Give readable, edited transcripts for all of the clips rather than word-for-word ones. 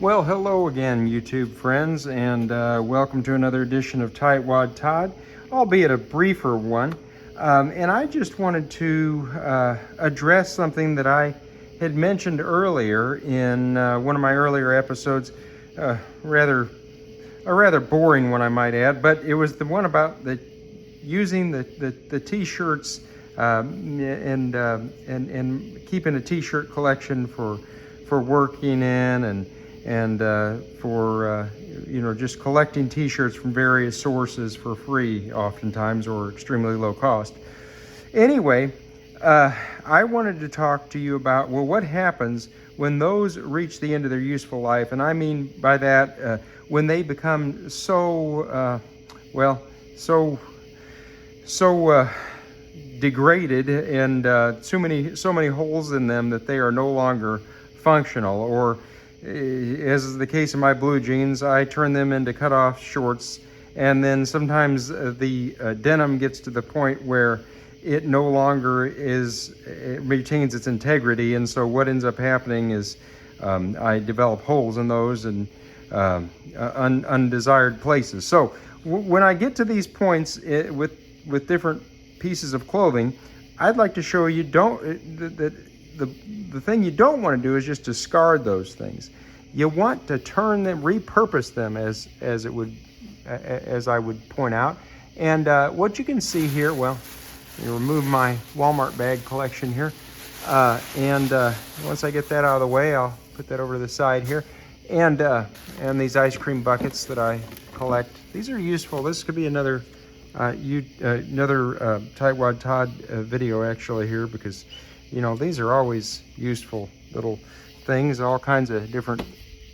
Well, hello again, YouTube friends, and welcome to another edition of Tightwad Todd, albeit a briefer one. And I just wanted to address something that I had mentioned earlier in one of my earlier episodes, a rather boring one, I might add, but it was the one about using the t-shirts and keeping a t-shirt collection for working in and for just collecting t-shirts from various sources for free oftentimes or extremely low cost. Anyway, I wanted to talk to you about, well, what happens when those reach the end of their useful life. And I mean by that, when they become so degraded and so many holes in them that they are no longer functional, or as is the case in my blue jeans, I turn them into cut-off shorts, and then sometimes the denim gets to the point where it no longer it retains its integrity, and so what ends up happening is I develop holes in those and undesired places. So when I get to these points with different pieces of clothing, I'd like to show you the thing you don't want to do is just discard those things. You want to turn them, repurpose them, as I would point out. And what you can see here, well, you remove my Walmart bag collection here, and once I get that out of the way, I'll put that over to the side here. And these ice cream buckets that I collect. These are useful. This could be another Tightwad Todd video actually here, because these are always useful little things, all kinds of different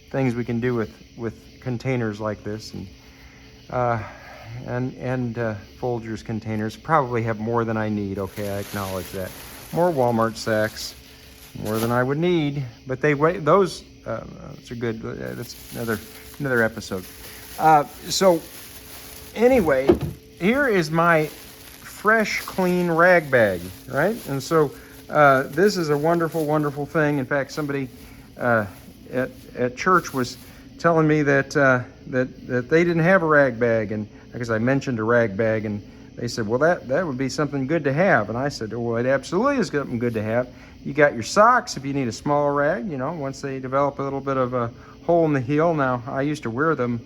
things we can do with containers like this, and Folgers containers. Probably have more than I need. Okay, I acknowledge that. More Walmart sacks, more than I would need, but those are good. That's another episode. So anyway, here is my fresh, clean rag bag, right? And so this is a wonderful thing. In fact, somebody at church was telling me that they didn't have a rag bag, and because I mentioned a rag bag, and they said, well, that would be something good to have. And I said, well, it absolutely is something good to have. You got your socks if you need a smaller rag, once they develop a little bit of a hole in the heel. Now, I used to wear them,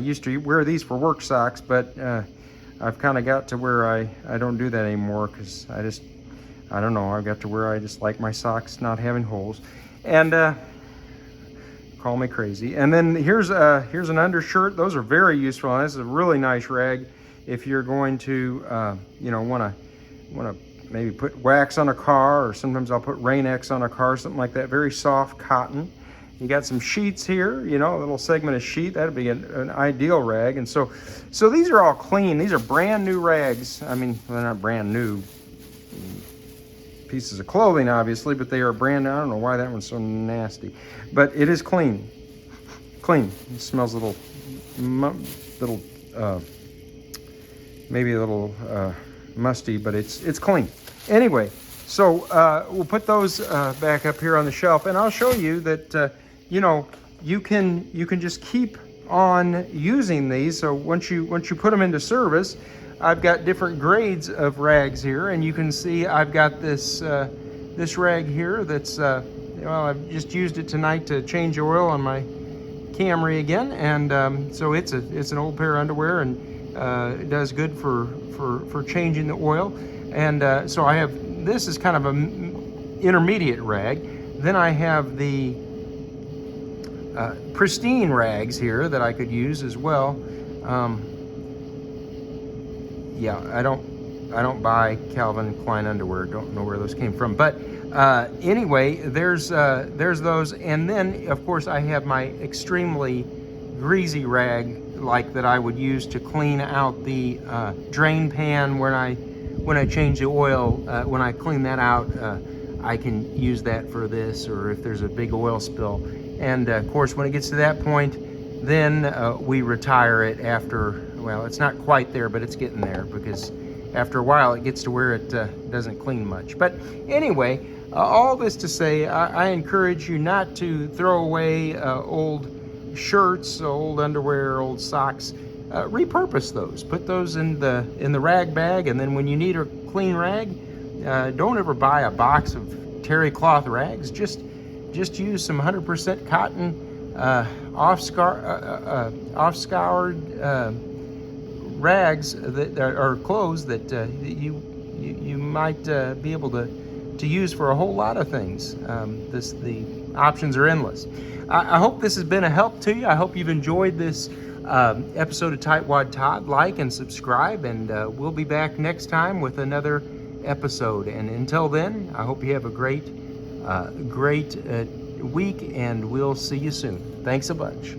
used to wear these for work socks, but I've kind of got to where I don't do that anymore, because I don't know, I've got to where I just like my socks not having holes. And call me crazy. And then here's an undershirt. Those are very useful. And this is a really nice rag if you're going to want to maybe put wax on a car, or sometimes I'll put Rain-X on a car, something like that. Very soft cotton. You got some sheets here, a little segment of sheet. That'd be an ideal rag. And so these are all clean. These are brand new rags. I mean, they're not brand new pieces of clothing, obviously, but they are brand new. I don't know why that one's so nasty, but it is clean. Clean. It smells a little maybe a little musty, but it's clean. Anyway, so we'll put those back up here on the shelf, and I'll show you that you can just keep on using these. So once you put them into service, I've got different grades of rags here, and you can see I've got this rag here that's I've just used it tonight to change oil on my Camry again, and so it's an old pair of underwear, and it does good for changing the oil. And so I have, this is kind of an intermediate rag. Then I have the pristine rags here that I could use as well. Yeah, I don't buy Calvin Klein underwear. Don't know where those came from, but anyway, there's those, and then of course I have my extremely greasy rag, like that I would use to clean out the drain pan when I change the oil. When I clean that out, I can use that for this, or if there's a big oil spill. And of course, when it gets to that point, then we retire it after. Well, it's not quite there, but it's getting there, because after a while it gets to where it doesn't clean much. But anyway, all this to say, I encourage you not to throw away old shirts, old underwear, old socks. Repurpose those. Put those in the rag bag, and then when you need a clean rag, don't ever buy a box of terry cloth rags. Just use some 100% cotton, off-scoured rags that or clothes that you might be able to use for a whole lot of things. The options are endless. I hope this has been a help to you. I hope you've enjoyed this episode of Tightwad Todd. Like and subscribe, and we'll be back next time with another episode. And until then, I hope you have a great week, and we'll see you soon. Thanks a bunch.